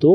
2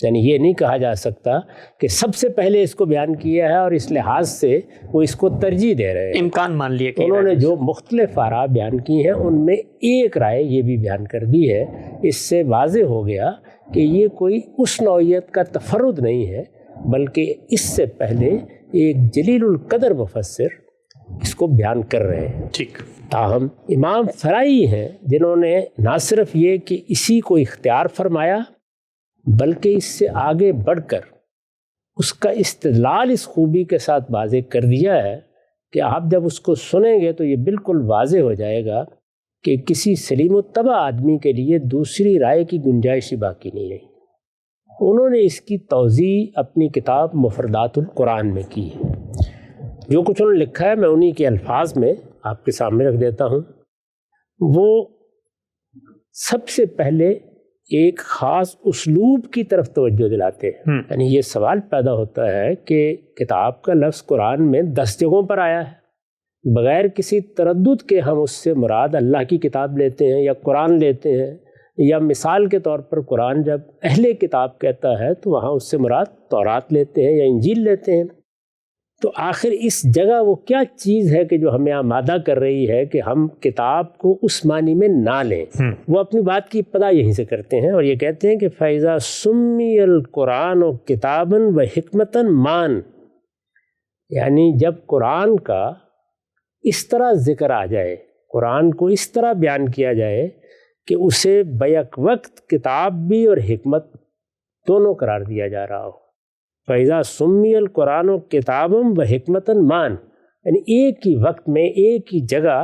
یعنی یہ نہیں کہا جا سکتا کہ سب سے پہلے اس کو بیان کیا ہے اور اس لحاظ سے وہ اس کو ترجیح دے رہے ہیں. امکان مان لیے کہ انہوں نے جو مختلف آراء بیان کی ہیں ان میں ایک رائے یہ بھی بیان کر دی ہے. اس سے واضح ہو گیا کہ یہ کوئی اس نوعیت کا تفرد نہیں ہے، بلکہ اس سے پہلے ایک جلیل القدر مفسر اس کو بیان کر رہے ہیں. ٹھیک. تاہم امام فرائی ہیں جنہوں نے نہ صرف یہ کہ اسی کو اختیار فرمایا بلکہ اس سے آگے بڑھ کر اس کا استدلال اس خوبی کے ساتھ واضح کر دیا ہے کہ آپ جب اس کو سنیں گے تو یہ بالکل واضح ہو جائے گا کہ کسی سلیم الطبع آدمی کے لیے دوسری رائے کی گنجائش ہی باقی نہیں رہی. انہوں نے اس کی توضیح اپنی کتاب مفردات القرآن میں کی ہے. جو کچھ انہوں نے لکھا ہے میں انہی کے الفاظ میں آپ کے سامنے رکھ دیتا ہوں. وہ سب سے پہلے ایک خاص اسلوب کی طرف توجہ دلاتے ہیں. یعنی یہ سوال پیدا ہوتا ہے کہ کتاب کا لفظ قرآن میں 10 جگہوں پر آیا ہے، بغیر کسی تردد کے ہم اس سے مراد اللہ کی کتاب لیتے ہیں یا قرآن لیتے ہیں، یا مثال کے طور پر قرآن جب اہل کتاب کہتا ہے تو وہاں اس سے مراد تورات لیتے ہیں یا انجیل لیتے ہیں. تو آخر اس جگہ وہ کیا چیز ہے کہ جو ہمیں آمادہ کر رہی ہے کہ ہم کتاب کو اس معنی میں نہ لیں؟ وہ اپنی بات کی ابتدا یہیں سے کرتے ہیں اور یہ کہتے ہیں کہ فَإِذَا سُمِّيَ الْقُرْآنُ كِتَابًا وَحِكْمَةً مَّان، یعنی جب قرآن کا اس طرح ذکر آ جائے، قرآن کو اس طرح بیان کیا جائے کہ اسے بیک وقت کتاب بھی اور حکمت دونوں قرار دیا جا رہا ہو. فَإِذَا سُمِّيَ الْقُرْآنُ كِتَابًا وَحِكْمَةً مَّان، یعنی ایک ہی وقت میں ایک ہی جگہ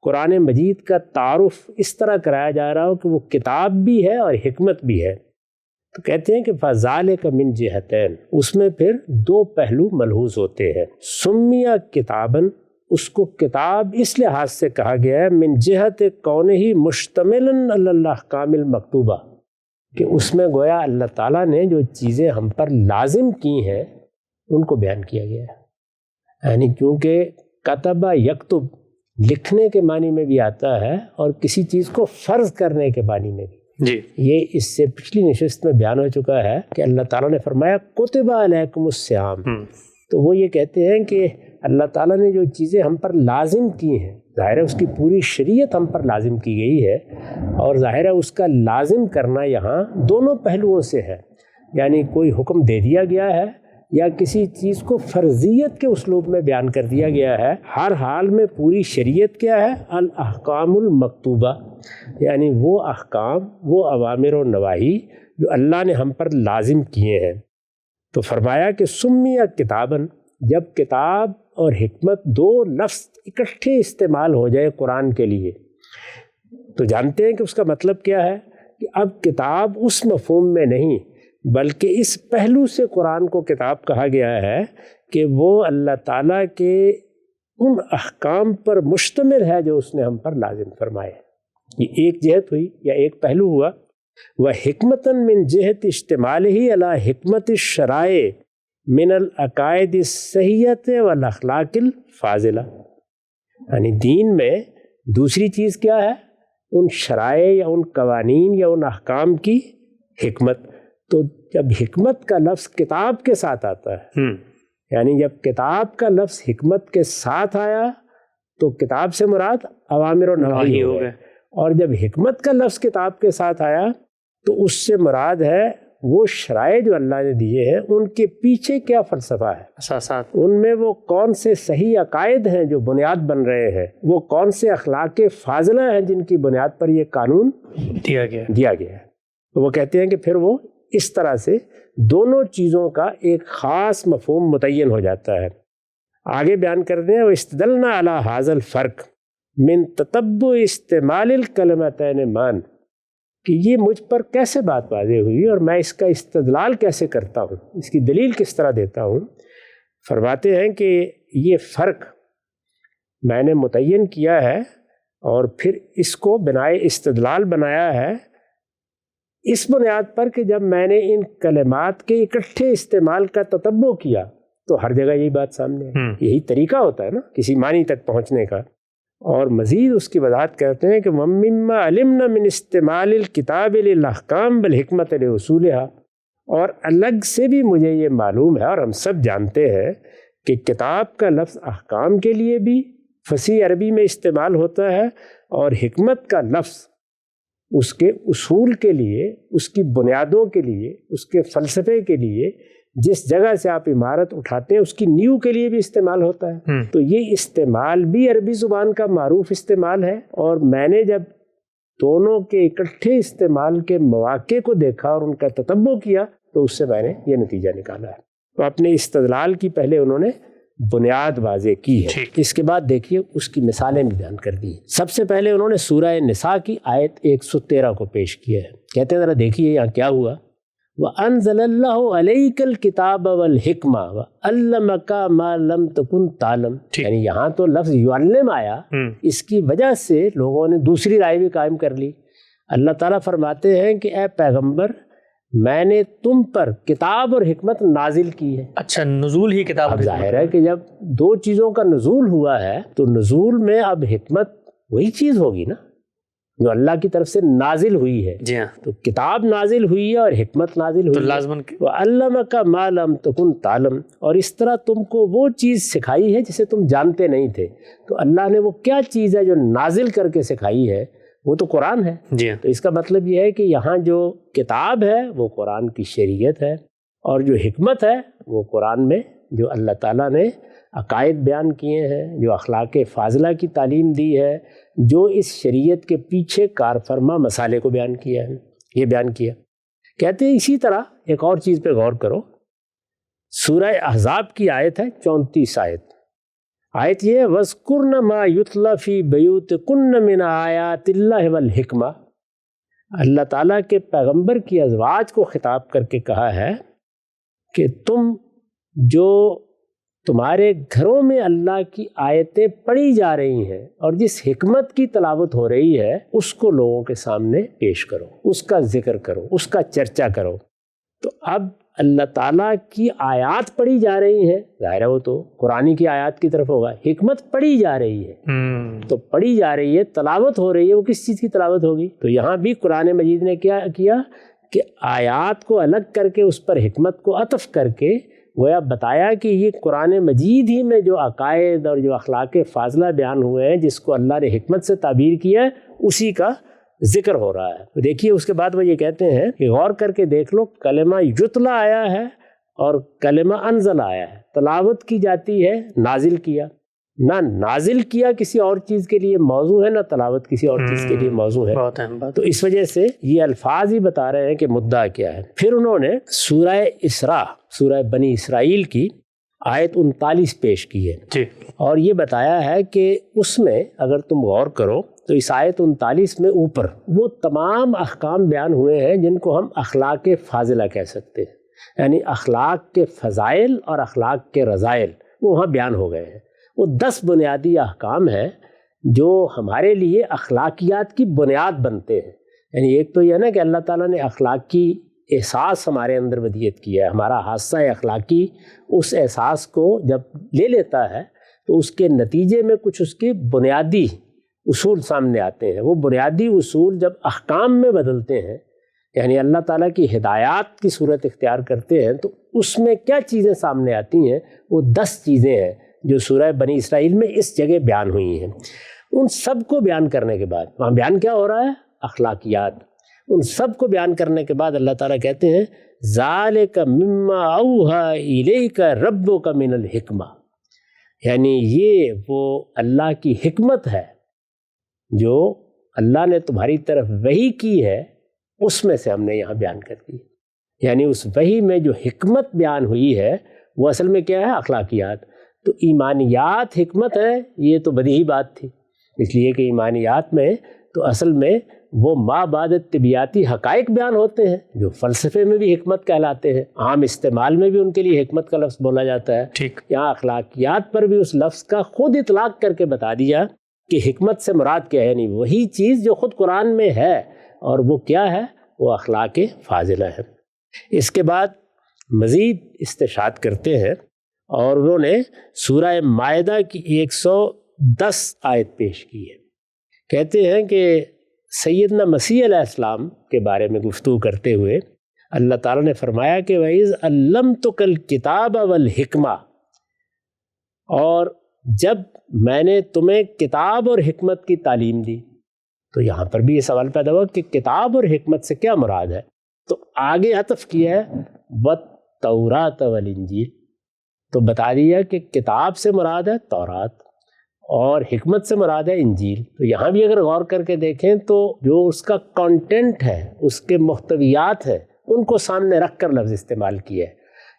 قرآن مجید کا تعارف اس طرح کرایا جا رہا ہو کہ وہ کتاب بھی ہے اور حکمت بھی ہے. تو کہتے ہیں کہ فَذَلِكَ مِن جِهَتَيْن، اس میں پھر 2 پہلو ملحوظ ہوتے ہیں. سُمِّيَ كِتَابًا، اس کو کتاب اس لحاظ سے کہا گیا ہے من جہت کونہ مشتملاً علی الاحکام المکتوبہ، کہ اس میں گویا اللہ تعالیٰ نے جو چیزیں ہم پر لازم کی ہیں ان کو بیان کیا گیا ہے. یعنی کیونکہ کتبہ یکتب لکھنے کے معنی میں بھی آتا ہے اور کسی چیز کو فرض کرنے کے معنی میں بھی. جی، یہ اس سے پچھلی نشست میں بیان ہو چکا ہے کہ اللہ تعالیٰ نے فرمایا کتب علیکم الصیام. تو وہ یہ کہتے ہیں کہ اللہ تعالیٰ نے جو چیزیں ہم پر لازم کی ہیں، ظاہر ہے اس کی پوری شریعت ہم پر لازم کی گئی ہے، اور ظاہر ہے اس کا لازم کرنا یہاں دونوں پہلوؤں سے ہے. یعنی کوئی حکم دے دیا گیا ہے یا کسی چیز کو فرضیت کے اسلوب میں بیان کر دیا گیا ہے. ہر حال میں پوری شریعت کیا ہے؟ الاحکام المکتوبہ، یعنی وہ احکام، وہ اوامر و نواہی جو اللہ نے ہم پر لازم کیے ہیں. تو فرمایا کہ سمیہ کتاباً، جب کتاب اور حکمت 2 لفظ اکٹھے استعمال ہو جائے قرآن کے لیے تو جانتے ہیں کہ اس کا مطلب کیا ہے کہ اب کتاب اس مفہوم میں نہیں بلکہ اس پہلو سے قرآن کو کتاب کہا گیا ہے کہ وہ اللہ تعالیٰ کے ان احکام پر مشتمل ہے جو اس نے ہم پر لازم فرمائے. یہ ایک جہت ہوئی یا ایک پہلو ہوا. وَحِكْمَةً مِّن جِهَةِ اشْتِمَالِهِ عَلَى حِكْمَةِ الشَّرَائِعِ مِنَ الْعَقَائِدِ الصَّحِيَّةِ وَالْأَخْلَاقِ الْفَاضِلَةِ، یعنی دین میں دوسری چیز کیا ہے؟ ان شرائع یا ان قوانین یا ان احکام کی حکمت. تو جب حکمت کا لفظ کتاب کے ساتھ آتا ہے، یعنی جب کتاب کا لفظ حکمت کے ساتھ آیا تو کتاب سے مراد اوامر و نواہی ہو گئے، اور جب حکمت کا لفظ کتاب کے ساتھ آیا تو اس سے مراد ہے وہ شرائع جو اللہ نے دیے ہیں ان کے پیچھے کیا فلسفہ ہے، اساسات، ان میں وہ کون سے صحیح عقائد ہیں جو بنیاد بن رہے ہیں، وہ کون سے اخلاق فاضلہ ہیں جن کی بنیاد پر یہ قانون دیا گیا ہے. تو وہ کہتے ہیں کہ پھر وہ اس طرح سے دونوں چیزوں کا ایک خاص مفہوم متعین ہو جاتا ہے. آگے بیان کرتے ہیں وَاسْتَدَلْنَا عَلَى هَذَا الْفَرْقِ مِن تَتَبُّعِ اسْتِعْمَالِ الْكَلِمَتَيْنِ مَعًا، کہ یہ مجھ پر کیسے بات واضح ہوئی اور میں اس کا استدلال کیسے کرتا ہوں، اس کی دلیل کس طرح دیتا ہوں. فرماتے ہیں کہ یہ فرق میں نے متعین کیا ہے اور پھر اس کو بنائے استدلال بنایا ہے اس بنیاد پر کہ جب میں نے ان کلمات کے اکٹھے استعمال کا تتبع کیا تو ہر جگہ یہی بات سامنے ہے. یہی طریقہ ہوتا ہے نا کسی معنی تک پہنچنے کا. اور مزید اس کی وضاحت کرتے ہیں کہ وَمِمَّا عَلِمْنَا مِنْ اسْتِعْمَالِ الْكِتَابِ لِلْأَحْكَامِ بَالْحِكْمَةِ لِأُصُولِهَا، اور الگ سے بھی مجھے یہ معلوم ہے اور ہم سب جانتے ہیں کہ کتاب کا لفظ احکام کے لیے بھی فصیح عربی میں استعمال ہوتا ہے، اور حکمت کا لفظ اس کے اصول کے لیے، اس کی بنیادوں کے لیے، اس کے فلسفے کے لیے، جس جگہ سے آپ عمارت اٹھاتے ہیں اس کی نیو کے لیے بھی استعمال ہوتا ہے۔ تو یہ استعمال بھی عربی زبان کا معروف استعمال ہے، اور میں نے جب دونوں کے اکٹھے استعمال کے مواقع کو دیکھا اور ان کا تتبع کیا تو اس سے میں نے یہ نتیجہ نکالا ہے۔ تو اپنے استدلال کی پہلے انہوں نے بنیاد واضح کی ہے، اس کے بعد دیکھیے اس کی مثالیں بھی بیان کر دی ہیں۔ سب سے پہلے انہوں نے سورہ نساء کی آیت 113 کو پیش کیا ہے، کہتے ہیں ذرا دیکھیے یہاں کیا ہوا۔ وَأَنزَلَ اللَّهُ عَلَيْكَ الْكِتَابَ وَالْحِكْمَةَ وَعَلَّمَكَ مَا لَمْ تَكُنْ تَعْلَمْ، یعنی یہاں تو لفظ یعلم آیا، اس کی وجہ سے لوگوں نے دوسری رائے بھی قائم کر لی۔ اللہ تعالیٰ فرماتے ہیں کہ اے پیغمبر میں نے تم پر کتاب اور حکمت نازل کی ہے۔ اچھا، نزول ہی کتاب۔ اب ظاہر ہے کہ جب دو چیزوں کا نزول ہوا ہے تو نزول میں اب حکمت وہی چیز ہوگی نا جو اللہ کی طرف سے نازل ہوئی ہے۔ جی ہاں، تو کتاب نازل ہوئی ہے اور حکمت نازل ہوئی ہے، لازماً وَعَلَّمَكَ مَا لَمْ تَكُنْ تَعْلَمْ، اور اس طرح تم کو وہ چیز سکھائی ہے جسے تم جانتے نہیں تھے۔ تو اللہ نے وہ کیا چیز ہے جو نازل کر کے سکھائی ہے؟ وہ تو قرآن ہے۔ جی ہاں، تو اس کا مطلب یہ ہے کہ یہاں جو کتاب ہے وہ قرآن کی شریعت ہے، اور جو حکمت ہے وہ قرآن میں جو اللہ تعالیٰ نے عقائد بیان کیے ہیں، جو اخلاق فاضلہ کی تعلیم دی ہے، جو اس شریعت کے پیچھے کار فرما مسالے کو بیان کیا ہے، یہ بیان کیا۔ کہتے ہیں اسی طرح ایک اور چیز پہ غور کرو، سورہ احزاب کی آیت ہے 34 آیت یہ ہے وَاذْكُرْنَ مَا يُتْلَى فِي بُيُوتِكُنَّ مِنْ آیَاتِ اللَّهِ وَالْحِکْمَةِ، اللہ تعالیٰ کے پیغمبر کی ازواج کو خطاب کر کے کہا ہے کہ تم جو تمہارے گھروں میں اللہ کی آیتیں پڑھی جا رہی ہیں اور جس حکمت کی تلاوت ہو رہی ہے اس کو لوگوں کے سامنے پیش کرو، اس کا ذکر کرو، اس کا چرچا کرو۔ تو اب اللہ تعالیٰ کی آیات پڑھی جا رہی ہیں، ظاہر ہے وہ تو قرآن کی آیات کی طرف ہوگا، حکمت پڑھی جا رہی ہے، تو پڑھی جا رہی ہے، تلاوت ہو رہی ہے، وہ کس چیز کی تلاوت ہوگی؟ تو یہاں بھی قرآن مجید نے کیا کیا کہ آیات کو الگ کر کے اس پر حکمت کو عطف کر کے گویا بتایا کہ یہ قرآن مجید ہی میں جو عقائد اور جو اخلاق فاضلہ بیان ہوئے ہیں، جس کو اللہ نے حکمت سے تعبیر کیا ہے، اسی کا ذکر ہو رہا ہے۔ تو دیکھیے اس کے بعد وہ یہ کہتے ہیں کہ غور کر کے دیکھ لو، کلمہ یتلا آیا ہے اور کلمہ انزل آیا ہے۔ تلاوت کی جاتی ہے، نازل کیا، نہ نازل کیا کسی اور چیز کے لیے موضوع ہے، نہ تلاوت کسی اور چیز کے لیے موضوع ہے۔ بہت اہم بات۔ تو اس وجہ سے یہ الفاظ ہی بتا رہے ہیں کہ مدعا کیا ہے۔ پھر انہوں نے سورہ اسراء، سورہ بنی اسرائیل کی آیت 39 پیش کی ہے، جی، اور یہ بتایا ہے کہ اس میں اگر تم غور کرو تو اس آیت 39 میں اوپر وہ تمام احکام بیان ہوئے ہیں جن کو ہم اخلاق فاضلہ کہہ سکتے ہیں، یعنی اخلاق کے فضائل اور اخلاق کے رذائل وہ وہاں بیان ہو گئے ہیں۔ وہ 10 بنیادی احکام ہیں جو ہمارے لیے اخلاقیات کی بنیاد بنتے ہیں۔ یعنی ایک تو یہ نا کہ اللہ تعالیٰ نے اخلاقی احساس ہمارے اندر ودیت کیا ہے، ہمارا حادثہ اخلاقی اس احساس کو جب لے لیتا ہے تو اس کے نتیجے میں کچھ اس کے بنیادی اصول سامنے آتے ہیں۔ وہ بنیادی اصول جب احکام میں بدلتے ہیں، یعنی اللہ تعالیٰ کی ہدایات کی صورت اختیار کرتے ہیں، تو اس میں کیا چیزیں سامنے آتی ہیں؟ وہ 10 چیزیں ہیں جو سورہ بنی اسرائیل میں اس جگہ بیان ہوئی ہیں۔ ان سب کو بیان کرنے کے بعد وہاں بیان کیا ہو رہا ہے؟ اخلاقیات۔ ان سب کو بیان کرنے کے بعد اللہ تعالیٰ کہتے ہیں ذَلِكَ مِمَّا أَوْحَىٰ إِلَيْكَ رَبُّكَ مِنَ الْحِکْمَةِ، یعنی یہ وہ اللہ کی حکمت ہے جو اللہ نے تمہاری طرف وحی کی ہے، اس میں سے ہم نے یہاں بیان کر دی۔ یعنی اس وحی میں جو حکمت بیان ہوئی ہے وہ اصل میں کیا ہے؟ اخلاقیات۔ تو ایمانیات حکمت ہے، یہ تو بدیہی بات تھی، اس لیے کہ ایمانیات میں تو اصل میں وہ ما بعد طبیعاتی حقائق بیان ہوتے ہیں جو فلسفے میں بھی حکمت کہلاتے ہیں، عام استعمال میں بھی ان کے لیے حکمت کا لفظ بولا جاتا ہے۔ ٹھیک، یہاں اخلاقیات پر بھی اس لفظ کا خود اطلاق کر کے بتا دیا کہ حکمت سے مراد کیا ہے، یعنی وہی چیز جو خود قرآن میں ہے، اور وہ کیا ہے؟ وہ اخلاق فاضلہ ہے۔ اس کے بعد مزید استشہاد کرتے ہیں اور انہوں نے سورہ مائدہ کی 110 آیت پیش کی ہے۔ کہتے ہیں کہ سیدنا مسیح علیہ السلام کے بارے میں گفتگو کرتے ہوئے اللہ تعالیٰ نے فرمایا کہ وَإِذْ عَلَّمْتُكَ الْكِتَابَ وَالْحِکْمَةَ، اور جب میں نے تمہیں کتاب اور حکمت کی تعلیم دی. تو یہاں پر بھی یہ سوال پیدا ہوا کہ کتاب اور حکمت سے کیا مراد ہے. تو آگے عطف کیا ہے وَالتَّوْرَاةَ وَالْإِنجِيلَ، تو بتا دیا کہ کتاب سے مراد ہے تورات اور حکمت سے مراد ہے انجیل. تو یہاں بھی اگر غور کر کے دیکھیں تو جو اس کا کانٹینٹ ہے، اس کے محتویات ہیں، ان کو سامنے رکھ کر لفظ استعمال کیا ہے.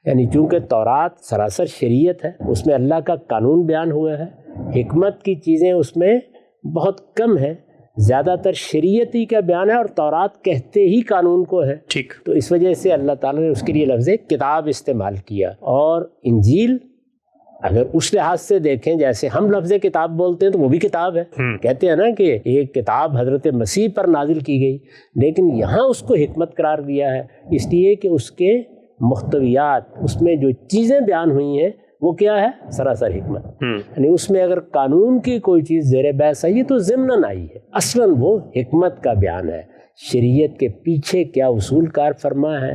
یعنی چونکہ تورات سراسر شریعت ہے، اس میں اللہ کا قانون بیان ہوا ہے، حکمت کی چیزیں اس میں بہت کم ہیں، زیادہ تر شریعتی کا بیان ہے، اور تورات کہتے ہی قانون کو ہے. ٹھیک. تو اس وجہ سے اللہ تعالیٰ نے اس کے لیے لفظ کتاب استعمال کیا. اور انجیل اگر اس لحاظ سے دیکھیں جیسے ہم لفظ کتاب بولتے ہیں تو وہ بھی کتاب ہے. کہتے ہیں نا کہ ایک کتاب حضرت مسیح پر نازل کی گئی، لیکن یہاں اس کو حکمت قرار دیا ہے اس لیے کہ اس کے محتویات، اس میں جو چیزیں بیان ہوئی ہیں وہ کیا ہے؟ سراسر حکمت. یعنی اس میں اگر قانون کی کوئی چیز زیر بحث آئی ہے تو ضمناً آئی ہے، اصلاً وہ حکمت کا بیان ہے. شریعت کے پیچھے کیا اصول کار فرما ہے،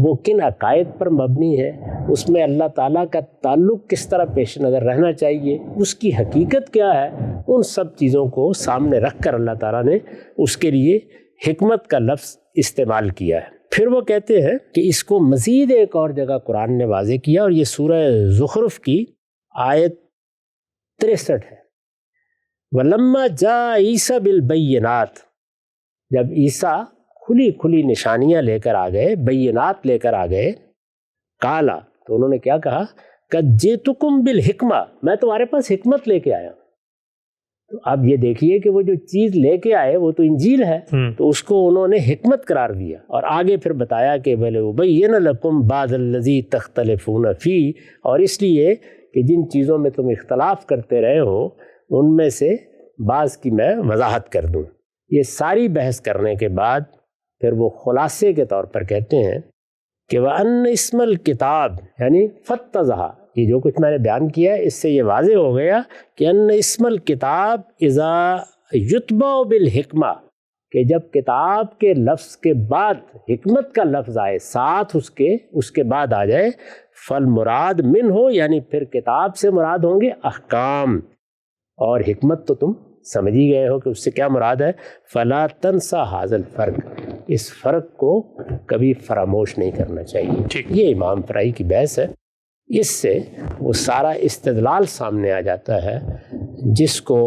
وہ کن عقائد پر مبنی ہے، اس میں اللہ تعالیٰ کا تعلق کس طرح پیش نظر رہنا چاہیے، اس کی حقیقت کیا ہے، ان سب چیزوں کو سامنے رکھ کر اللہ تعالیٰ نے اس کے لیے حکمت کا لفظ استعمال کیا ہے. پھر وہ کہتے ہیں کہ اس کو مزید ایک اور جگہ قرآن نے واضح کیا، اور یہ سورہ زخرف کی آیت 63 ہے. وَلَمَّا جَاءَ عِيسَىٰ بِالْبَيِّنَاتِ، جب عیسیٰ کھلی نشانیاں لے کر آ گئے، بینات لے کر آ گئے، قالا، تو انہوں نے کیا کہا، قَدْ جِئْتُكُمْ بِالْحِکْمَةِ، میں تمہارے پاس حکمت لے کے آیا. تو اب یہ دیکھیے کہ وہ جو چیز لے کے آئے وہ تو انجیل ہے، تو اس کو انہوں نے حکمت قرار دیا. اور آگے پھر بتایا کہ وَلِأُبَيِّنَ لَكُمْ بَعْضَ الَّذِي تَخْتَلِفُونَ فِيهِ، اور اس لیے کہ جن چیزوں میں تم اختلاف کرتے رہے ہو ان میں سے بعض کی میں وضاحت کر دوں. یہ ساری بحث کرنے کے بعد پھر وہ خلاصے کے طور پر کہتے ہیں کہ وَأَنَّ اسْمَ الْكِتاب، یعنی فَاتَّضَحَ، یہ جو کچھ میں نے بیان کیا ہے اس سے یہ واضح ہو گیا کہ ان اسم الکتاب اذا یتبع بالحکمہ، کہ جب کتاب کے لفظ کے بعد حکمت کا لفظ آئے، ساتھ اس کے بعد آ جائے، فالمراد من ہو، یعنی پھر کتاب سے مراد ہوں گے احکام، اور حکمت تو تم سمجھ ہی گئے ہو کہ اس سے کیا مراد ہے. فلا تنسا ھذا الفرق، اس فرق کو کبھی فراموش نہیں کرنا چاہیے. یہ امام فرائی کی بحث ہے. اس سے وہ سارا استدلال سامنے آ جاتا ہے جس کو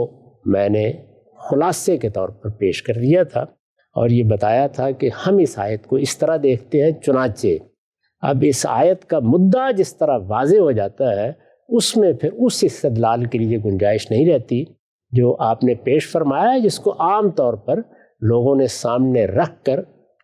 میں نے خلاصے کے طور پر پیش کر دیا تھا، اور یہ بتایا تھا کہ ہم اس آیت کو اس طرح دیکھتے ہیں. چنانچہ اب اس آیت کا مدعا جس طرح واضح ہو جاتا ہے اس میں پھر اس استدلال کے لیے گنجائش نہیں رہتی جو آپ نے پیش فرمایا ہے، جس کو عام طور پر لوگوں نے سامنے رکھ کر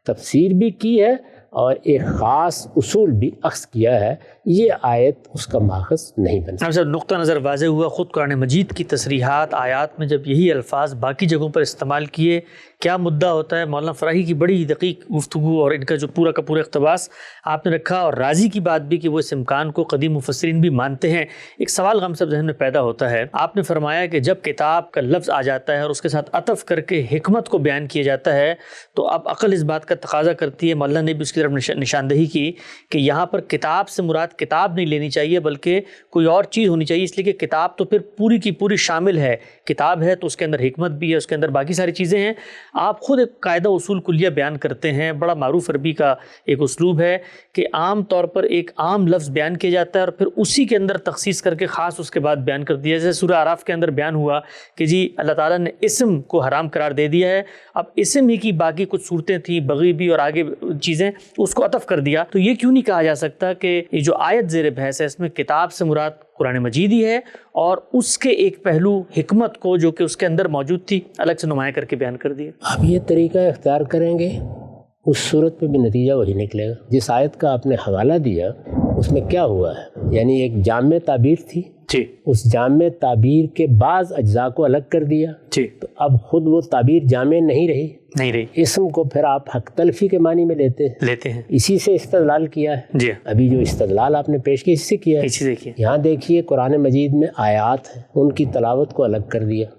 تفسیر بھی کی ہے اور ایک خاص اصول بھی اخذ کیا ہے. یہ آیت اس کا ماخذ نہیں بن سکتا. نقطہ نظر واضح ہوا. خود قرآن مجید کی تصریحات آیات میں جب یہی الفاظ باقی جگہوں پر استعمال کیے کیا مدعا ہوتا ہے. مولانا فراہی کی بڑی دقیق گفتگو اور ان کا جو پورا کا پورا اقتباس آپ نے رکھا، اور راضی کی بات بھی کہ وہ اس امکان کو قدیم مفسرین بھی مانتے ہیں. ایک سوال ہم سب ذہن میں پیدا ہوتا ہے. آپ نے فرمایا کہ جب کتاب کا لفظ آ جاتا ہے اور اس کے ساتھ عطف کر کے حکمت کو بیان کیا جاتا ہے تو اب عقل اس بات کا تقاضا کرتی ہے، مولانا نے بھی اس کی طرف نشاندہی کی کہ یہاں پر کتاب سے مراد کتاب نہیں لینی چاہیے بلکہ کوئی اور چیز ہونی چاہیے، اس لیے کہ کتاب تو پھر پوری کی پوری شامل ہے. کتاب ہے تو اس کے اندر حکمت بھی ہے، اس کے اندر باقی ساری چیزیں ہیں. آپ خود ایک قاعدہ اصول کلیہ بیان کرتے ہیں، بڑا معروف عربی کا ایک اسلوب ہے کہ عام طور پر ایک عام لفظ بیان کیا جاتا ہے اور پھر اسی کے اندر تخصیص کر کے خاص اس کے بعد بیان کر دیا. جیسے سورہ اعراف کے اندر بیان ہوا کہ جی اللہ تعالیٰ نے اسم کو حرام قرار دے دیا ہے، اب اسم ہی کی باقی کچھ صورتیں تھیں، بغی بھی اور آگے چیزیں، اس کو عطف کر دیا. تو یہ کیوں نہیں کہا جا سکتا کہ یہ جو آیت زیر بحث ہے اس میں کتاب سے مراد قرآن مجید ہی ہے اور اس کے ایک پہلو حکمت کو جو کہ اس کے اندر موجود تھی الگ سے نمایاں کر کے بیان کر دیا. آپ یہ طریقہ اختیار کریں گے اس صورت پہ بھی نتیجہ وہی نکلے گا. جس آیت کا آپ نے حوالہ دیا اس میں کیا ہوا ہے، یعنی ایک جامع تعبیر تھی جی، اس جامع تعبیر کے بعض اجزاء کو الگ کر دیا جی، تو اب خود وہ تعبیر جامع نہیں رہی. اسم کو پھر آپ حق تلفی کے معنی میں لیتے ہیں. اسی سے استدلال کیا ہے جی. ابھی جو استدلال آپ نے پیش کیا اس سے کیا ہے. یہاں دیکھیے قرآن مجید میں آیات ہیں، ان کی تلاوت کو الگ کر دیا،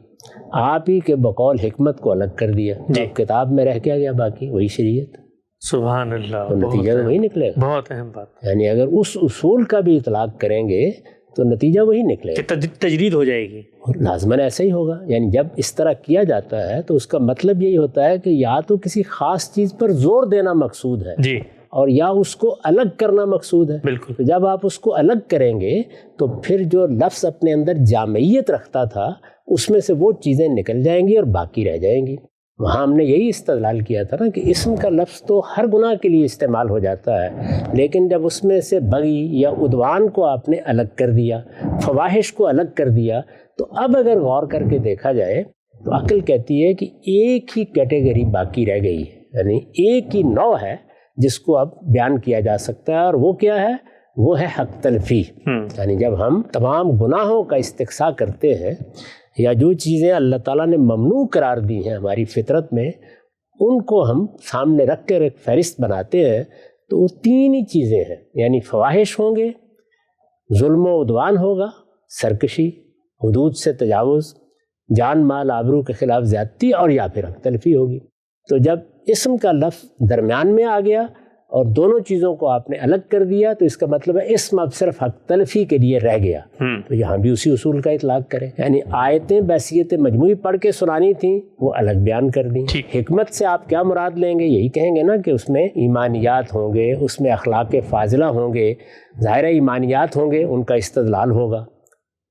آپ ہی کے بقول حکمت کو الگ کر دیا. کتاب میں رہ کے گیا باقی وہی شریعت. سبحان اللہ، تو نتیجہ تو وہی نکلے گا. بہت اہم بات. یعنی اگر اس اصول کا بھی اطلاق کریں گے تو نتیجہ وہی نکلے گا کہ تجرید ہو جائے گی. اور لازماً ایسا ہی ہوگا. یعنی جب اس طرح کیا جاتا ہے تو اس کا مطلب یہی ہوتا ہے کہ یا تو کسی خاص چیز پر زور دینا مقصود ہے جی، اور یا اس کو الگ کرنا مقصود ہے. بالکل. تو جب آپ اس کو الگ کریں گے تو پھر جو لفظ اپنے اندر جامعیت رکھتا تھا اس میں سے وہ چیزیں نکل جائیں گی اور باقی رہ جائیں گی. وہاں ہم نے یہی استدلال کیا تھا نا کہ اسم کا لفظ تو ہر گناہ کے لیے استعمال ہو جاتا ہے، لیکن جب اس میں سے بغی یا عدوان کو آپ نے الگ کر دیا، فواحش کو الگ کر دیا، تو اب اگر غور کر کے دیکھا جائے تو عقل کہتی ہے کہ ایک ہی کیٹیگری باقی رہ گئی ہے، یعنی ایک ہی نوع ہے جس کو اب بیان کیا جا سکتا ہے، اور وہ کیا ہے؟ وہ ہے حق تلفی. یعنی جب ہم تمام گناہوں کا استقصاء کرتے ہیں یا جو چیزیں اللہ تعالیٰ نے ممنوع قرار دی ہیں ہماری فطرت میں، ان کو ہم سامنے رکھ کر ایک فہرست بناتے ہیں، تو وہ تین ہی چیزیں ہیں. یعنی فواحش ہوں گے، ظلم و عدوان ہوگا، سرکشی، حدود سے تجاوز، جان مال آبرو کے خلاف زیادتی، اور یا پھر حق تلفی ہوگی. تو جب اسم کا لفظ درمیان میں آ گیا اور دونوں چیزوں کو آپ نے الگ کر دیا تو اس کا مطلب ہے اسم اب صرف حق تلفی کے لیے رہ گیا. تو یہاں بھی اسی اصول کا اطلاق کریں. یعنی آیتیں بحیثیت مجموعی پڑھ کے سنانی تھیں، وہ الگ بیان کر دیں. حکمت سے آپ کیا مراد لیں گے؟ یہی کہیں گے نا کہ اس میں ایمانیات ہوں گے، اس میں اخلاق فاضلہ ہوں گے. ظاہر ایمانیات ہوں گے، ان کا استدلال ہوگا.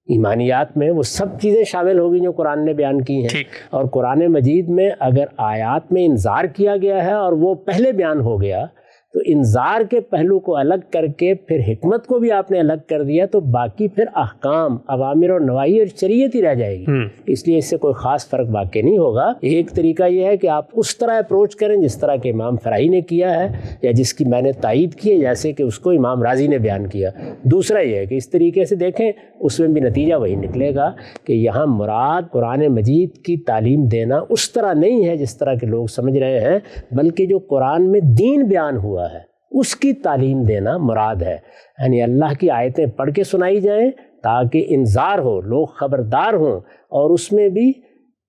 ایمانیات میں وہ سب چیزیں شامل ہوگی جو قرآن نے بیان کی ہیں. اور قرآن مجید میں اگر آیات میں انذار کیا گیا ہے اور وہ پہلے بیان ہو گیا تو انذار کے پہلو کو الگ کر کے پھر حکمت کو بھی آپ نے الگ کر دیا، تو باقی پھر احکام، اوامر اور نواہی اور شریعت ہی رہ جائے گی. اس لیے اس سے کوئی خاص فرق واقع نہیں ہوگا. ایک طریقہ یہ ہے کہ آپ اس طرح اپروچ کریں جس طرح کہ امام فرائی نے کیا ہے یا جس کی میں نے تائید کی ہے جیسے کہ اس کو امام رازی نے بیان کیا. دوسرا یہ ہے کہ اس طریقے سے دیکھیں، اس میں بھی نتیجہ وہی نکلے گا کہ یہاں مراد قرآن مجید کی تعلیم دینا اس طرح نہیں ہے جس طرح کے لوگ سمجھ رہے ہیں، بلکہ جو قرآن میں دین بیان ہوا ہے اس کی تعلیم دینا مراد ہے. یعنی اللہ کی آیتیں پڑھ کے سنائی جائیں تاکہ انذار ہو، لوگ خبردار ہوں، اور اس میں بھی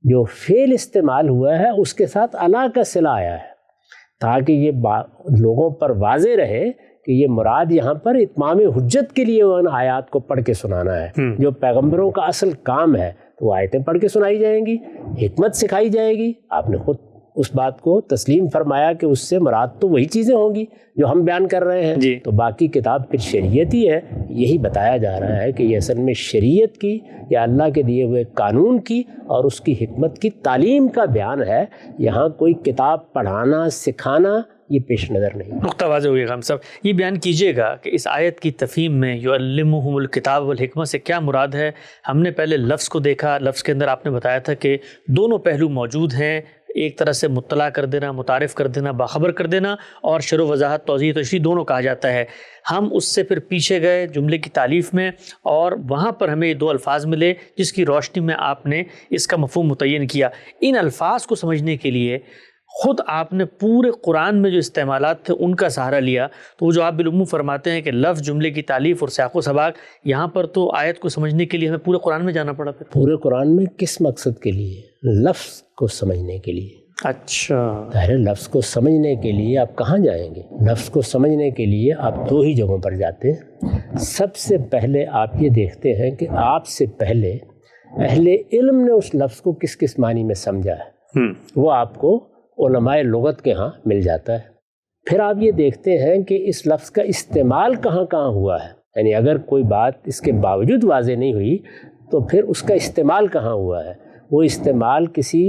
جو فعل استعمال ہوا ہے اس کے ساتھ الا کا صلہ آیا ہے تاکہ یہ لوگوں پر واضح رہے کہ یہ مراد یہاں پر اتمام حجت کے لیے ان آیات کو پڑھ کے سنانا ہے. جو پیغمبروں کا اصل کام ہے تو وہ آیتیں پڑھ کے سنائی جائیں گی، حکمت سکھائی جائے گی. آپ نے خود اس بات کو تسلیم فرمایا کہ اس سے مراد تو وہی چیزیں ہوں گی جو ہم بیان کر رہے ہیں. تو باقی کتاب پھر شریعت ہی ہے. یہی بتایا جا رہا ہے کہ یہ اصل میں شریعت کی یا اللہ کے دیے ہوئے قانون کی اور اس کی حکمت کی تعلیم کا بیان ہے. یہاں کوئی کتاب پڑھانا سکھانا یہ پیش نظر نہیں. نقطہ واضح ہوگا. ہم سب یہ بیان کیجیے گا کہ اس آیت کی تفہیم میں یعلمہم الکتاب والحکمہ سے کیا مراد ہے. ہم نے پہلے لفظ کو دیکھا، لفظ کے اندر آپ نے بتایا تھا کہ دونوں پہلو موجود ہیں، ایک طرح سے مطلع کر دینا، متعارف کر دینا، باخبر کر دینا، اور شرح و وضاحت، توضیح تشریح دونوں کہا جاتا ہے. ہم اس سے پھر پیچھے گئے جملے کی تالیف میں اور وہاں پر ہمیں دو الفاظ ملے جس کی روشنی میں آپ نے اس کا مفہوم متعین کیا. ان الفاظ کو سمجھنے کے لیے خود آپ نے پورے قرآن میں جو استعمالات تھے ان کا سہارا لیا. تو وہ جو آپ بالعموم فرماتے ہیں کہ لفظ، جملے کی تالیف اور سیاق و سباق، یہاں پر تو آیت کو سمجھنے کے لیے ہمیں پورے قرآن میں جانا پڑا. پورے قرآن میں کس مقصد کے لیے؟ لفظ کو سمجھنے کے لیے. اچھا، ظاہر لفظ کو سمجھنے کے لیے آپ کہاں جائیں گے؟ لفظ کو سمجھنے کے لیے آپ دو ہی جگہوں پر جاتے ہیں. سب سے پہلے آپ یہ دیکھتے ہیں کہ آپ سے پہلے اہل علم نے اس لفظ کو کس کس معنی میں سمجھا ہے. وہ آپ کو علماء لغت کے ہاں مل جاتا ہے. پھر آپ یہ دیکھتے ہیں کہ اس لفظ کا استعمال کہاں کہاں ہوا ہے. یعنی اگر کوئی بات اس کے باوجود واضح نہیں ہوئی تو پھر اس کا استعمال کہاں ہوا ہے. وہ استعمال کسی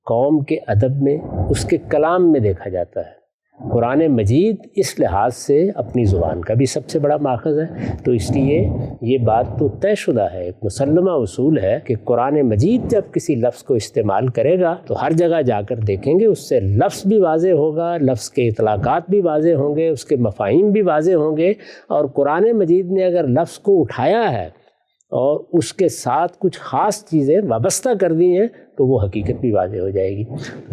قوم کے ادب میں، اس کے کلام میں دیکھا جاتا ہے. قرآن مجید اس لحاظ سے اپنی زبان کا بھی سب سے بڑا ماخذ ہے. تو اس لیے یہ بات تو طے شدہ ہے، ایک مسلمہ اصول ہے کہ قرآن مجید جب کسی لفظ کو استعمال کرے گا تو ہر جگہ جا کر دیکھیں گے اس سے لفظ بھی واضح ہوگا، لفظ کے اطلاقات بھی واضح ہوں گے، اس کے مفاہیم بھی واضح ہوں گے. اور قرآن مجید نے اگر لفظ کو اٹھایا ہے اور اس کے ساتھ کچھ خاص چیزیں وابستہ کر دی ہیں تو وہ حقیقت بھی واضح ہو جائے گی.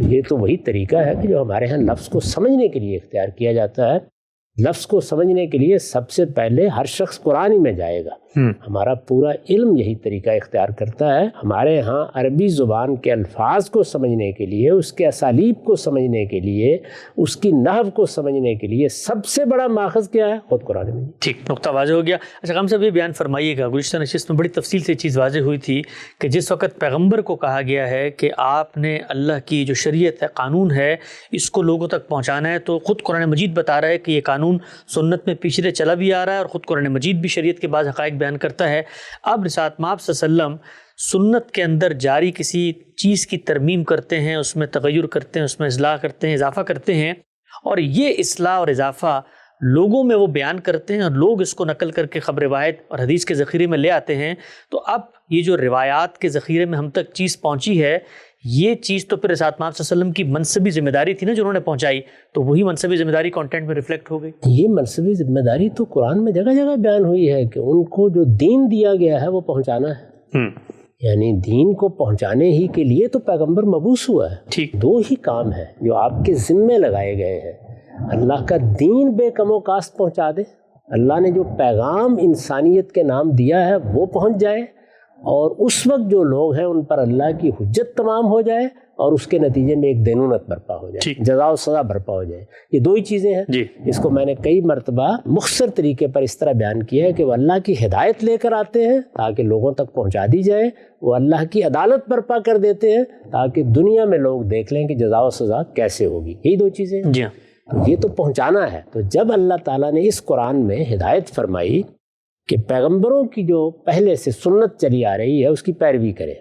یہ تو وہی طریقہ ہے کہ جو ہمارے ہاں لفظ کو سمجھنے کے لیے اختیار کیا جاتا ہے. لفظ کو سمجھنے کے لیے سب سے پہلے ہر شخص قرآن ہی میں جائے گا. ہمارا پورا علم یہی طریقہ اختیار کرتا ہے. ہمارے ہاں عربی زبان کے الفاظ کو سمجھنے کے لیے، اس کے اسالیب کو سمجھنے کے لیے، اس کی نحو کو سمجھنے کے لیے سب سے بڑا ماخذ کیا ہے؟ خود قرآن مجید. ٹھیک، نقطہ واضح ہو گیا. اچھا غام صاحب یہ بیان فرمائیے گا، گزشتہ نشست میں بڑی تفصیل سے چیز واضح ہوئی تھی کہ جس وقت پیغمبر کو کہا گیا ہے کہ آپ نے اللہ کی جو شریعت ہے، قانون ہے، اس کو لوگوں تک پہنچانا ہے، تو خود قرآن مجید بتا رہا ہے کہ یہ قانون سنت میں پیچھے چلا بھی آ رہا ہے، اور خود قرآن مجید بھی شریعت کے بعض حقائق بیان کرتا ہے. اب رسالت مآب صلی اللہ علیہ وسلم سنت کے اندر جاری کسی چیز کی ترمیم کرتے ہیں، اس میں تغیر کرتے ہیں، اس میں اصلاح کرتے ہیں، اضافہ کرتے ہیں، اور یہ اصلاح اور اضافہ لوگوں میں وہ بیان کرتے ہیں اور لوگ اس کو نقل کر کے خبر روایت اور حدیث کے ذخیرے میں لے آتے ہیں. تو اب یہ جو روایات کے ذخیرے میں ہم تک چیز پہنچی ہے، یہ چیز تو پھر رسالت مآب صلی اللہ علیہ وسلم کی منصبی ذمہ داری تھی نا جو انہوں نے پہنچائی، تو وہی منصبی ذمہ داری کانٹینٹ میں ریفلیکٹ ہو گئی. یہ منصبی ذمہ داری تو قرآن میں جگہ جگہ بیان ہوئی ہے کہ ان کو جو دین دیا گیا ہے وہ پہنچانا ہے. یعنی دین کو پہنچانے ہی کے لیے تو پیغمبر مبعوث ہوا ہے. ٹھیک، دو ہی کام ہیں جو آپ کے ذمے لگائے گئے ہیں. اللہ کا دین بے کم و کاست پہنچا دے، اللہ نے جو پیغام انسانیت کے نام دیا ہے وہ پہنچ جائے، اور اس وقت جو لوگ ہیں ان پر اللہ کی حجت تمام ہو جائے، اور اس کے نتیجے میں ایک دینونت برپا ہو جائے، جزا و سزا برپا ہو جائے. یہ دو ہی چیزیں ہیں. اس کو میں نے کئی مرتبہ مختصر طریقے پر اس طرح بیان کیا ہے کہ وہ اللہ کی ہدایت لے کر آتے ہیں تاکہ لوگوں تک پہنچا دی جائے، وہ اللہ کی عدالت برپا کر دیتے ہیں تاکہ دنیا میں لوگ دیکھ لیں کہ جزا و سزا کیسے ہوگی. یہی دو چیزیں ہیں. تو یہ تو پہنچانا ہے. تو جب اللہ تعالیٰ نے اس قرآن میں ہدایت فرمائی کہ پیغمبروں کی جو پہلے سے سنت چلی آ رہی ہے اس کی پیروی کریں،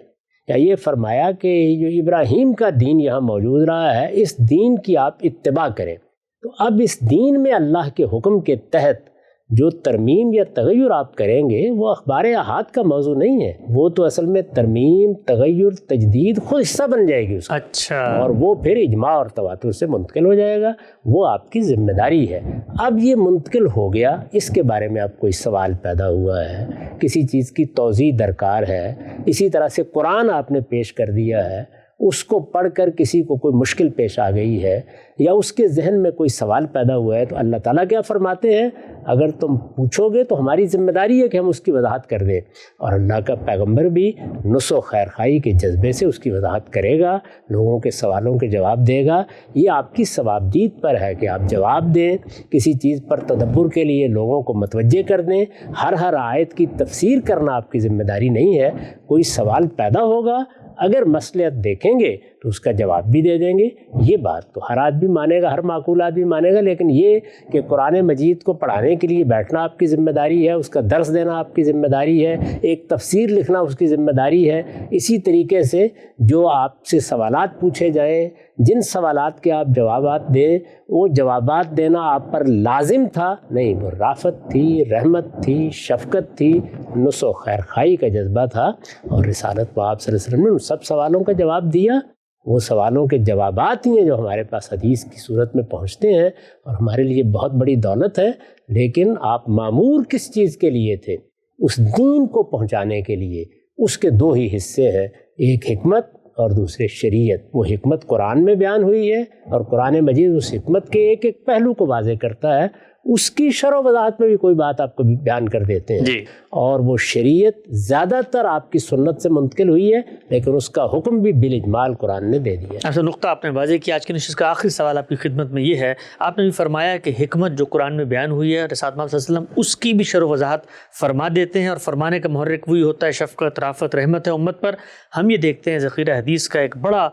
یا یہ فرمایا کہ جو ابراہیم کا دین یہاں موجود رہا ہے اس دین کی آپ اتباع کریں، تو اب اس دین میں اللہ کے حکم کے تحت جو ترمیم یا تغیر آپ کریں گے وہ اخبار احاد کا موضوع نہیں ہے، وہ تو اصل میں ترمیم، تغیر، تجدید خود حصہ بن جائے گی اس کا. اچھا. اور وہ پھر اجماع اور تواتر سے منتقل ہو جائے گا، وہ آپ کی ذمہ داری ہے. اب یہ منتقل ہو گیا، اس کے بارے میں آپ کوئی سوال پیدا ہوا ہے، کسی چیز کی توضیح درکار ہے، اسی طرح سے قرآن آپ نے پیش کر دیا ہے، اس کو پڑھ کر کسی کو کوئی مشکل پیش آ گئی ہے یا اس کے ذہن میں کوئی سوال پیدا ہوا ہے، تو اللہ تعالیٰ کیا فرماتے ہیں؟ اگر تم پوچھو گے تو ہماری ذمہ داری ہے کہ ہم اس کی وضاحت کر دیں. اور اللہ کا پیغمبر بھی نصح و خیر خواہی کے جذبے سے اس کی وضاحت کرے گا، لوگوں کے سوالوں کے جواب دے گا. یہ آپ کی ثوابدید پر ہے کہ آپ جواب دیں، کسی چیز پر تدبر کے لیے لوگوں کو متوجہ کر دیں. ہر آیت کی تفسیر کرنا آپ کی ذمہ داری نہیں ہے. کوئی سوال پیدا ہوگا، اگر مصلحت دیکھیں گے تو اس کا جواب بھی دے دیں گے. یہ بات تو ہر آدمی مانے گا، ہر معقول آدمی مانے گا. لیکن یہ کہ قرآن مجید کو پڑھانے کے لیے بیٹھنا آپ کی ذمہ داری ہے، اس کا درس دینا آپ کی ذمہ داری ہے، ایک تفسیر لکھنا اس کی ذمہ داری ہے. اسی طریقے سے جو آپ سے سوالات پوچھے جائیں، جن سوالات کے آپ جوابات دیں، وہ جوابات دینا آپ پر لازم تھا نہیں، وہ رافت تھی، رحمت تھی، شفقت تھی، نصح و خیر خواہی کا جذبہ تھا. اور رسالت مآب صلی اللہ علیہ وسلم نے ان سب سوالوں کا جواب دیا. وہ سوالوں کے جوابات ہی ہیں جو ہمارے پاس حدیث کی صورت میں پہنچتے ہیں، اور ہمارے لیے بہت بڑی دولت ہے. لیکن آپ مامور کس چیز کے لیے تھے؟ اس دین کو پہنچانے کے لیے. اس کے دو ہی حصے ہیں، ایک حکمت اور دوسرے شریعت. وہ حکمت قرآن میں بیان ہوئی ہے، اور قرآن مجید اس حکمت کے ایک ایک پہلو کو واضح کرتا ہے. اس کی شرح و وضاحت میں بھی کوئی بات آپ کو بیان کر دیتے ہیں. اور وہ شریعت زیادہ تر آپ کی سنت سے منتقل ہوئی ہے، لیکن اس کا حکم بھی بالاجمال قرآن نے دے دیا. ایسا نقطہ آپ نے واضح کیا. آج کی نشست کا آخری سوال آپ کی خدمت میں یہ ہے، آپ نے بھی فرمایا کہ حکمت جو قرآن میں بیان ہوئی ہے رسالت مآب صلی اللہ علیہ وسلم اس کی بھی شرح و وضاحت فرما دیتے ہیں، اور فرمانے کا محرک وہی ہوتا ہے شفقت، رافت، رحمت ہے امت پر. ہم یہ دیکھتے ہیں ذخیرہ حدیث کا ایک بڑا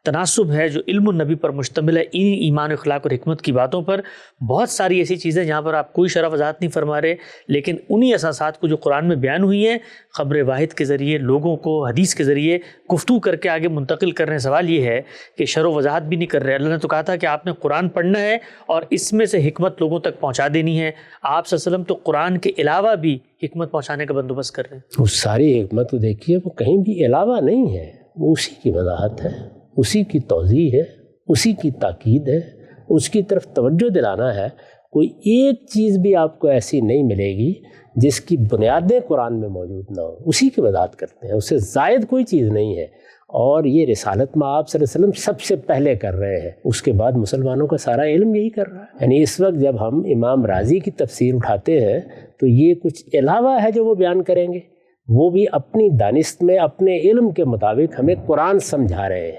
تناسب ہے جو علم النبی پر مشتمل ہے، ایمان اخلاق اور حکمت کی باتوں پر. بہت ساری ایسی چیزیں جہاں پر آپ کوئی شرح وضاحت نہیں فرما رہے، لیکن انہی اساسات کو جو قرآن میں بیان ہوئی ہیں خبر واحد کے ذریعے لوگوں کو حدیث کے ذریعے گفتگو کر کے آگے منتقل کر رہے ہیں. سوال یہ ہے کہ شرح و وضاحت بھی نہیں کر رہے. اللہ نے تو کہا تھا کہ آپ نے قرآن پڑھنا ہے اور اس میں سے حکمت لوگوں تک پہنچا دینی ہے. آپ صلی اللہ علیہ وسلم تو قرآن کے علاوہ بھی حکمت پہنچانے کا بندوبست کر رہے ہیں. وہ ساری حکمت دیکھیے وہ کہیں بھی علاوہ نہیں ہے، وہ اسی کی وضاحت ہے، اسی کی توضیح ہے، اسی کی تاکید ہے، اس کی طرف توجہ دلانا ہے. کوئی ایک چیز بھی آپ کو ایسی نہیں ملے گی جس کی بنیادیں قرآن میں موجود نہ ہوں، اسی کی وضاحت کرتے ہیں، اس سے زائد کوئی چیز نہیں ہے۔ اور یہ رسالت مآب صلی اللہ علیہ وسلم سب سے پہلے کر رہے ہیں، اس کے بعد مسلمانوں کا سارا علم یہی کر رہا ہے۔ یعنی اس وقت جب ہم امام رازی کی تفسیر اٹھاتے ہیں تو یہ کچھ علاوہ ہے جو وہ بیان کریں گے، وہ بھی اپنی دانست میں اپنے علم کے مطابق ہمیں قرآن سمجھا رہے ہیں۔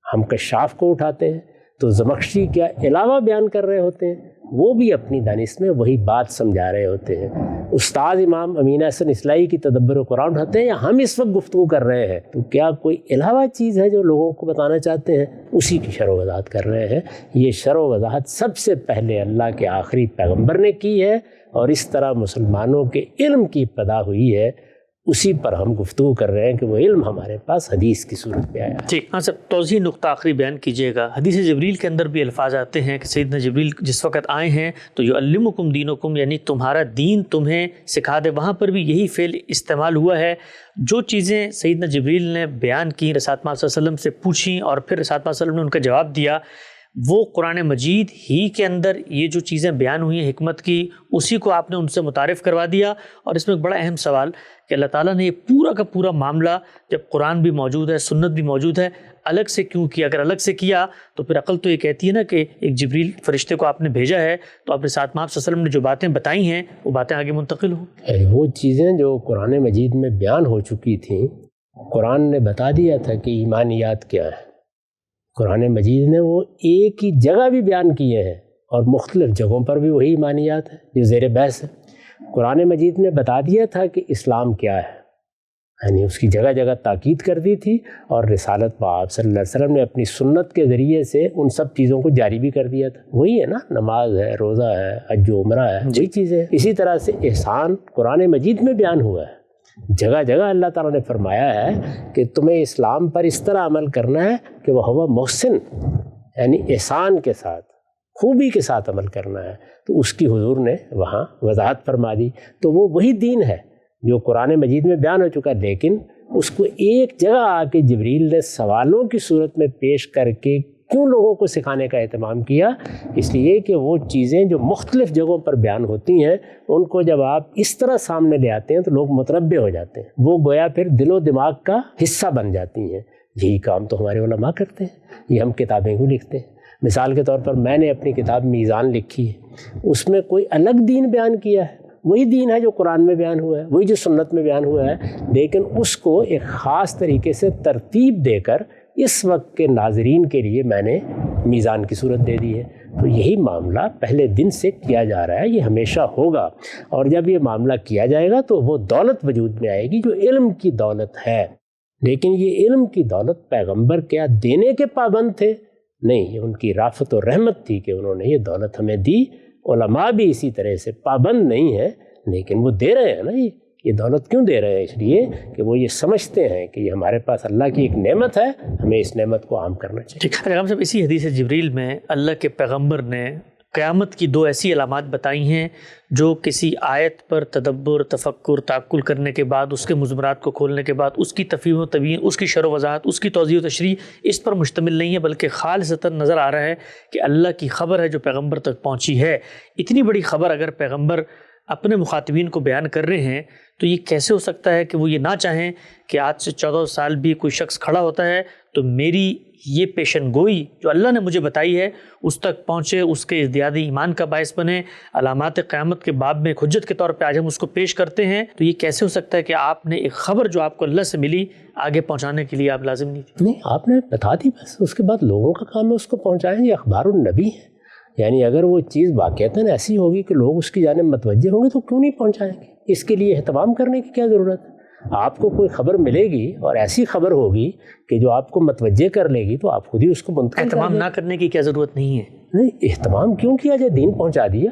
ہم کشاف کو اٹھاتے ہیں تو زمخشری کیا علاوہ بیان کر رہے ہوتے ہیں، وہ بھی اپنی دانست میں وہی بات سمجھا رہے ہوتے ہیں۔ استاد امام امین احسن اصلاحی کی تدبر قرآن اٹھاتے ہیں، یا ہم اس وقت گفتگو کر رہے ہیں، تو کیا کوئی علاوہ چیز ہے جو لوگوں کو بتانا چاہتے ہیں؟ اسی کی شرح و وضاحت کر رہے ہیں۔ یہ شرح و وضاحت سب سے پہلے اللہ کے آخری پیغمبر نے کی ہے، اور اس طرح مسلمانوں کے علم کی ابتدا ہوئی ہے، اسی پر ہم گفتگو کر رہے ہیں کہ وہ علم ہمارے پاس حدیث کی صورت میں آیا ہے۔ ٹھیک، ہاں سر، توضیح نقطہ آخری بیان کیجیے گا۔ حدیث جبریل کے اندر بھی الفاظ آتے ہیں کہ سیدنا جبریل جس وقت آئے ہیں تو یعلمکم دینکم، یعنی تمہارا دین تمہیں سکھا دے، وہاں پر بھی یہی فعل استعمال ہوا ہے۔ جو چیزیں سیدنا جبریل نے بیان کی، رسالت مآب صلی اللہ علیہ وسلم سے پوچھیں اور پھر رسالت مآب صلی اللہ علیہ وسلم نے ان کا جواب دیا، وہ قرآن مجید ہی کے اندر یہ جو چیزیں بیان ہوئی ہیں حکمت کی، اسی کو آپ نے ان سے متعارف کروا دیا۔ اور اس میں ایک بڑا اہم سوال کہ اللہ تعالیٰ نے یہ پورا کا پورا معاملہ، جب قرآن بھی موجود ہے، سنت بھی موجود ہے، الگ سے کیوں کیا؟ اگر الگ سے کیا تو پھر عقل تو یہ کہتی ہے نا کہ ایک جبریل فرشتے کو آپ نے بھیجا ہے تو آپ نے ساتھ مآب صلی اللہ علیہ وسلم نے جو باتیں بتائی ہیں وہ باتیں آگے منتقل ہوں۔ وہ چیزیں جو قرآن مجید میں بیان ہو چکی تھیں، قرآن نے بتا دیا تھا کہ ایمانیات کیا ہے۔ قرآن مجید نے وہ ایک ہی جگہ بھی بیان کیے ہیں، اور مختلف جگہوں پر بھی وہی ایمانیات ہیں جو زیر بحث ہے۔ قرآن مجید نے بتا دیا تھا کہ اسلام کیا ہے، یعنی اس کی جگہ جگہ تاکید کر دی تھی، اور رسالت مآب صلی اللہ علیہ وسلم نے اپنی سنت کے ذریعے سے ان سب چیزوں کو جاری بھی کر دیا تھا۔ وہی ہے نا، نماز ہے، روزہ ہے، حج و عمرہ ہے، وہی چیزیں۔ اسی طرح سے احسان قرآن مجید میں بیان ہوا ہے، جگہ جگہ اللہ تعالیٰ نے فرمایا ہے کہ تمہیں اسلام پر اس طرح عمل کرنا ہے کہ وہ ہوا محسن، یعنی احسان کے ساتھ، خوبی کے ساتھ عمل کرنا ہے، تو اس کی حضور نے وہاں وضاحت فرما دی۔ تو وہ وہی دین ہے جو قرآن مجید میں بیان ہو چکا، لیکن اس کو ایک جگہ آ کے جبریل نے سوالوں کی صورت میں پیش کر کے کیوں لوگوں کو سکھانے کا اہتمام کیا؟ اس لیے کہ وہ چیزیں جو مختلف جگہوں پر بیان ہوتی ہیں، ان کو جب آپ اس طرح سامنے لے آتے ہیں تو لوگ متربع ہو جاتے ہیں، وہ گویا پھر دل و دماغ کا حصہ بن جاتی ہیں۔ یہی کام تو ہمارے علماء کرتے ہیں، یہ ہم کتابیں کیوں لکھتے ہیں؟ مثال کے طور پر میں نے اپنی کتاب میزان لکھی ہے، اس میں کوئی الگ دین بیان کیا ہے، وہی دین ہے جو قرآن میں بیان ہوا ہے، وہی جو سنت میں بیان ہوا ہے، لیکن اس کو ایک خاص طریقے سے ترتیب دے کر اس وقت کے ناظرین کے لیے میں نے میزان کی صورت دے دی ہے۔ تو یہی معاملہ پہلے دن سے کیا جا رہا ہے، یہ ہمیشہ ہوگا، اور جب یہ معاملہ کیا جائے گا تو وہ دولت وجود میں آئے گی جو علم کی دولت ہے۔ لیکن یہ علم کی دولت پیغمبر کیا دینے کے پابند تھے؟ نہیں، یہ ان کی رافت و رحمت تھی کہ انہوں نے یہ دولت ہمیں دی۔ علماء بھی اسی طرح سے پابند نہیں ہیں، لیکن وہ دے رہے ہیں نا۔ یہ دولت کیوں دے رہے ہیں؟ اس لیے کہ وہ یہ سمجھتے ہیں کہ یہ ہمارے پاس اللہ کی ایک نعمت ہے، ہمیں اس نعمت کو عام کرنا چاہیے۔ ٹھیک، صاحب اسی حدیث جبریل میں اللہ کے پیغمبر نے قیامت کی دو ایسی علامات بتائی ہیں جو کسی آیت پر تدبر، تفکر، تعقل کرنے کے بعد، اس کے مضمرات کو کھولنے کے بعد، اس کی تفہیم و تبیین، اس کی شرح و وضاحت، اس کی توضیح و تشریح اس پر مشتمل نہیں ہے، بلکہ خالصتاً نظر آ رہا ہے کہ اللہ کی خبر ہے جو پیغمبر تک پہنچی ہے۔ اتنی بڑی خبر اگر پیغمبر اپنے مخاطبین کو بیان کر رہے ہیں تو یہ کیسے ہو سکتا ہے کہ وہ یہ نہ چاہیں کہ آج سے 14 سال بھی کوئی شخص کھڑا ہوتا ہے تو میری یہ پیشن گوئی جو اللہ نے مجھے بتائی ہے اس تک پہنچے، اس کے ازدیاد ایمان کا باعث بنے، علامات قیامت کے باب میں حجت کے طور پہ آج ہم اس کو پیش کرتے ہیں۔ تو یہ کیسے ہو سکتا ہے کہ آپ نے ایک خبر جو آپ کو اللہ سے ملی آگے پہنچانے کے لیے آپ لازم نہیں تھی؟ نہیں، آپ نے بتا دی، بس اس کے بعد لوگوں کا کام ہے اس کو پہنچائیں۔ یہ اخبار النبی ہے، یعنی اگر وہ چیز واقعتاً ایسی ہوگی کہ لوگ اس کی جانب متوجہ ہوں گے تو کیوں نہیں پہنچائیں گے؟ اس کے لیے اہتمام کرنے کی کیا ضرورت ہے؟ آپ کو کوئی خبر ملے گی اور ایسی خبر ہوگی کہ جو آپ کو متوجہ کر لے گی تو آپ خود ہی اس کو منتقل کر دیں۔ اہتمام نہ کرنے کی کیا ضرورت نہیں ہے؟ نہیں، اہتمام کیوں کیا جائے؟ دین پہنچا دیا،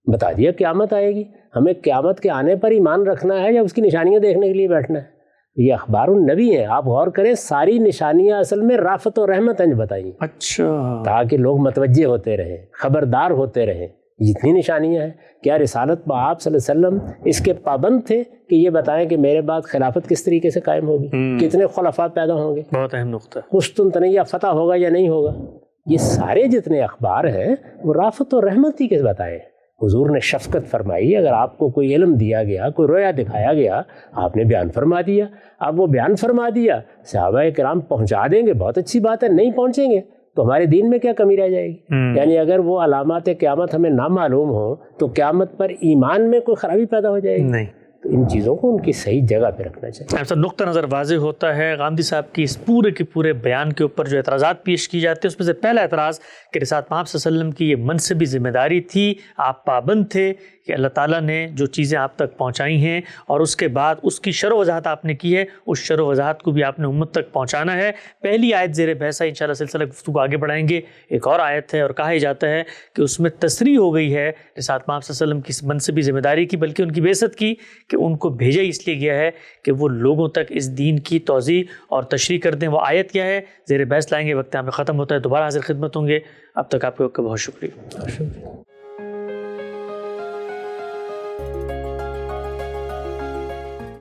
بتا دیا قیامت آئے گی، ہمیں قیامت کے آنے پر ایمان رکھنا ہے یا اس کی نشانیاں دیکھنے کے لیے بیٹھنا ہے؟ یہ اخبار النبی ہیں، آپ غور کریں، ساری نشانیاں اصل میں رافت و رحمت ہیں بتائیں، اچھا، تاکہ لوگ متوجہ ہوتے رہیں، خبردار ہوتے رہیں۔ جتنی نشانیاں ہیں، کیا رسالت مآب صلی اللہ علیہ وسلم اس کے پابند تھے کہ یہ بتائیں کہ میرے بعد خلافت کس طریقے سے قائم ہوگی، کتنے خلفاء پیدا ہوں گے، بہت اہم نقطہ، قسطنطنیہ فتح ہوگا یا نہیں ہوگا؟ یہ سارے جتنے اخبار ہیں وہ رافت و رحمت ہی کے بتائیں، حضور نے شفقت فرمائی، اگر آپ کو کوئی علم دیا گیا، کوئی رویا دکھایا گیا، آپ نے بیان فرما دیا، اب وہ بیان فرما دیا، صحابہ کرام پہنچا دیں گے، بہت اچھی بات ہے، نہیں پہنچیں گے تو ہمارے دین میں کیا کمی رہ جائے گی؟ یعنی اگر وہ علامات قیامت ہمیں نہ معلوم ہوں تو قیامت پر ایمان میں کوئی خرابی پیدا ہو جائے گی؟ نہیں، تو ان چیزوں کو ان کی صحیح جگہ پہ رکھنا چاہیے۔ ایسا نقطہ نظر واضح ہوتا ہے غامدی صاحب کی اس پورے کے پورے بیان کے اوپر جو اعتراضات پیش کی جاتے ہیں، اس میں سے پہلا اعتراض کہ رسالت پاک صلی اللہ علیہ وسلم کی یہ منصبی ذمہ داری تھی، آپ پابند تھے کہ اللہ تعالیٰ نے جو چیزیں آپ تک پہنچائی ہیں اور اس کے بعد اس کی شرح و وضاحت آپ نے کی ہے، اس شرح و وضاحت کو بھی آپ نے امت تک پہنچانا ہے۔ پہلی آیت زیر بحث ہے، انشاءاللہ سلسلہ گفتگو آگے بڑھائیں گے۔ ایک اور آیت ہے اور کہا جاتا ہے کہ اس میں تصریح ہو گئی ہے رسالت پاک صلی اللہ علیہ وسلم کی اس منصبی ذمہ داری کی، بلکہ ان کی بعثت کی، کہ ان کو بھیجا اس لیے گیا ہے کہ وہ لوگوں تک اس دین کی توضیح اور تشریح کر دیں۔ وہ آیت کیا ہے زیر بحث لائیں گے، وقت ہمیں ختم ہوتا ہے، دوبارہ حاضر خدمت ہوں گے، اب تک آپ کا بہت شکریہ۔